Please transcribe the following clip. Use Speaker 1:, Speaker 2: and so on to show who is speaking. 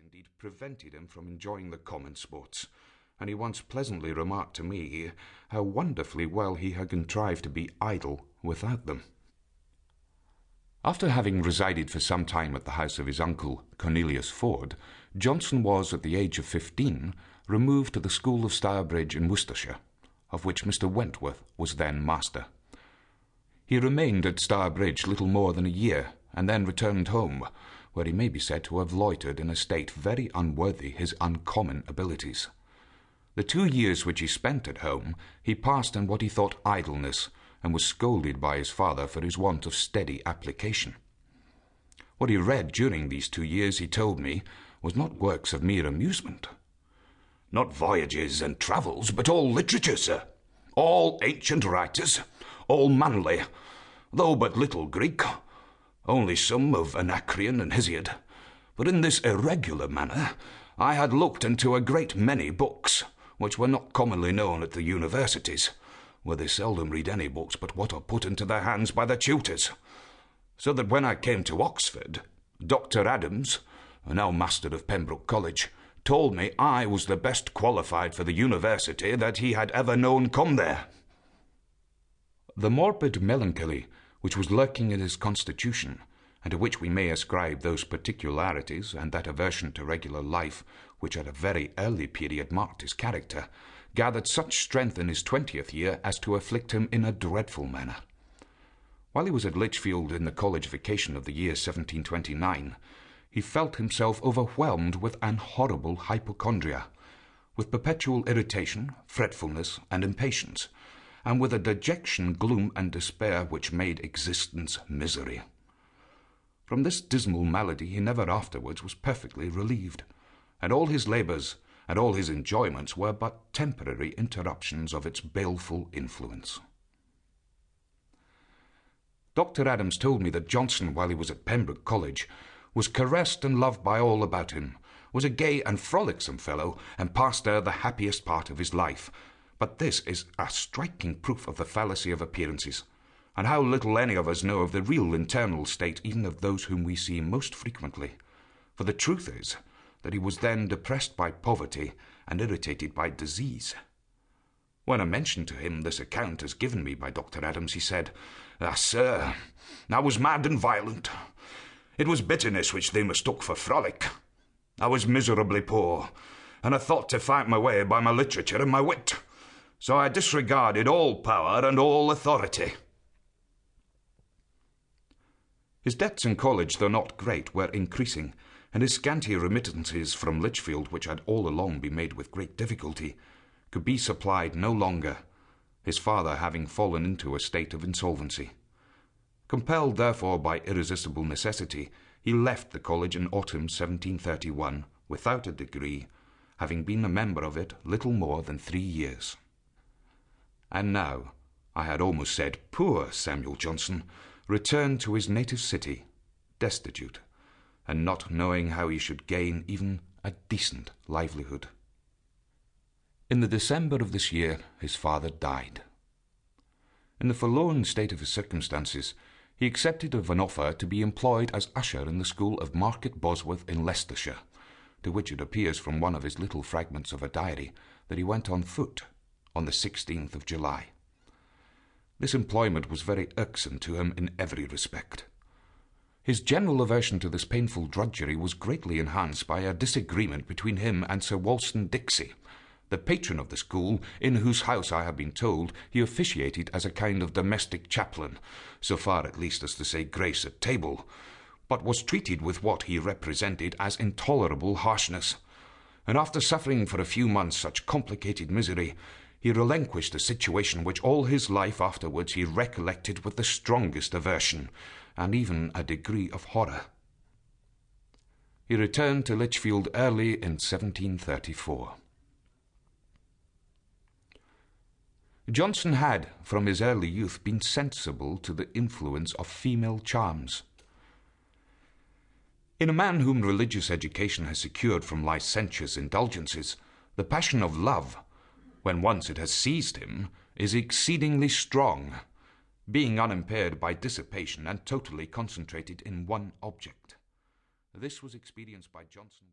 Speaker 1: indeed prevented him from enjoying the common sports, and he once pleasantly remarked to me how wonderfully well he had contrived to be idle without them. After having resided for some time at the house of his uncle, Cornelius Ford, Johnson was, at the age of 15, removed to the school of Stourbridge in Worcestershire, of which Mr. Wentworth was then master. He remained at Stourbridge little more than a year, and then returned home, where he may be said to have loitered in a state very unworthy his uncommon abilities. The 2 years which he spent at home he passed in what he thought idleness, and was scolded by his father for his want of steady application. What he read during these 2 years, he told me, was not works of mere amusement. Not voyages and travels, but all literature, sir. All ancient writers, all manly, though but little Greek, only some of Anacreon and Hesiod. But in this irregular manner I had looked into a great many books, which were not commonly known at the universities, where they seldom read any books but what are put into their hands by the tutors. So that when I came to Oxford, Dr. Adams, now master of Pembroke College, told me I was the best qualified for the university that he had ever known come there. The morbid melancholy which was lurking in his constitution, and to which we may ascribe those particularities and that aversion to regular life which at a very early period marked his character, gathered such strength in his 20th year as to afflict him in a dreadful manner. While he was at Lichfield in the college vacation of the year 1729, he felt himself overwhelmed with an horrible hypochondria, with perpetual irritation, fretfulness, and impatience, and with a dejection, gloom, and despair which made existence misery. From this dismal malady he never afterwards was perfectly relieved, and all his labours and all his enjoyments were but temporary interruptions of its baleful influence. Dr. Adams told me that Johnson, while he was at Pembroke College, was caressed and loved by all about him, was a gay and frolicsome fellow, and passed there the happiest part of his life. But this is a striking proof of the fallacy of appearances, and how little any of us know of the real internal state even of those whom we see most frequently. For the truth is that he was then depressed by poverty and irritated by disease. When I mentioned to him this account as given me by Dr. Adams, he said, "Ah, sir, I was mad and violent. It was bitterness which they mistook for frolic. I was miserably poor, and I thought to fight my way by my literature and my wit. So I disregarded all power and all authority." His debts in college, though not great, were increasing, and his scanty remittances from Lichfield, which had all along been made with great difficulty, could be supplied no longer, his father having fallen into a state of insolvency. Compelled, therefore, by irresistible necessity, he left the college in autumn 1731, without a degree, having been a member of it little more than 3 years. And now, I had almost said, poor Samuel Johnson returned to his native city, destitute, and not knowing how he should gain even a decent livelihood. In the December of this year, his father died. In the forlorn state of his circumstances, he accepted of an offer to be employed as usher in the school of Market Bosworth in Leicestershire, to which it appears from one of his little fragments of a diary that he went on foot on the 16th of July. This employment was very irksome to him in every respect. His general aversion to this painful drudgery was greatly enhanced by a disagreement between him and Sir Wolston Dixie, the patron of the school, in whose house I have been told he officiated as a kind of domestic chaplain, so far at least as to say grace at table, but was treated with what he represented as intolerable harshness, and after suffering for a few months such complicated misery, he relinquished a situation which all his life afterwards he recollected with the strongest aversion, and even a degree of horror. He returned to Lichfield early in 1734. Johnson had, from his early youth, been sensible to the influence of female charms. In a man whom religious education has secured from licentious indulgences, the passion of love, when once it has seized him, is exceedingly strong, being unimpaired by dissipation and totally concentrated in one object. This was experienced by Johnson.